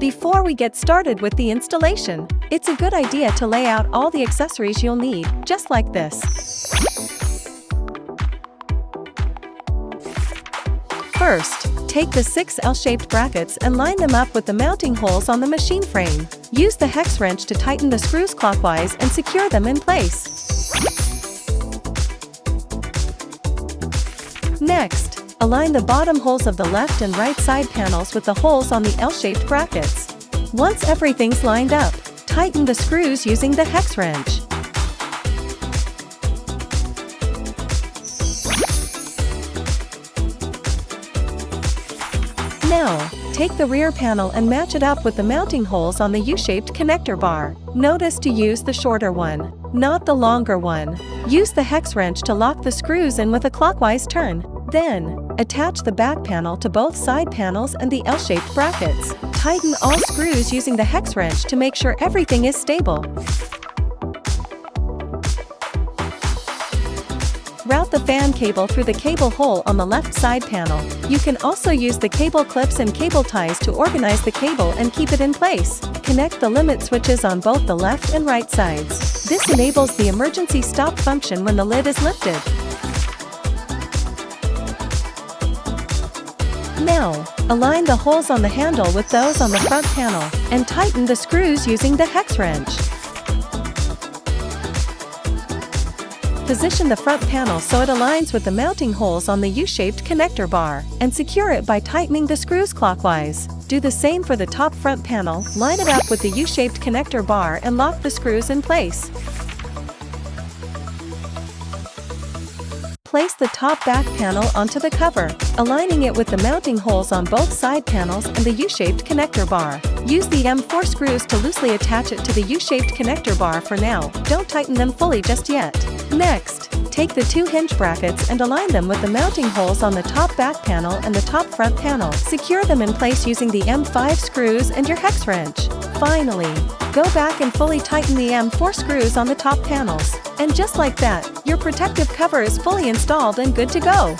Before we get started with the installation, it's a good idea to lay out all the accessories you'll need, just like this. First, take the 6 L-shaped brackets and line them up with the mounting holes on the machine frame. Use the hex wrench to tighten the screws clockwise and secure them in place. Next, align the bottom holes of the left and right side panels with the holes on the L-shaped brackets. Once everything's lined up, tighten the screws using the hex wrench. Now, take the rear panel and match it up with the mounting holes on the U-shaped connector bar. Notice to use the shorter one, not the longer one. Use the hex wrench to lock the screws in with a clockwise turn. Then, attach the back panel to both side panels and the L-shaped brackets. Tighten all screws using the hex wrench to make sure everything is stable. Route the fan cable through the cable hole on the left side panel. You can also use the cable clips and cable ties to organize the cable and keep it in place. Connect the limit switches on both the left and right sides. This enables the emergency stop function when the lid is lifted. Now, align the holes on the handle with those on the front panel, and tighten the screws using the hex wrench. Position the front panel so it aligns with the mounting holes on the U-shaped connector bar, and secure it by tightening the screws clockwise. Do the same for the top front panel, line it up with the U-shaped connector bar and lock the screws in place. Place the top back panel onto the cover, aligning it with the mounting holes on both side panels and the U-shaped connector bar. Use the M4 screws to loosely attach it to the U-shaped connector bar for now. Don't tighten them fully just yet. Next, take the 2 hinge brackets and align them with the mounting holes on the top back panel and the top front panel. Secure them in place using the M5 screws and your hex wrench. Finally, go back and fully tighten the M4 screws on the top panels. And just like that, your protective cover is fully installed and good to go.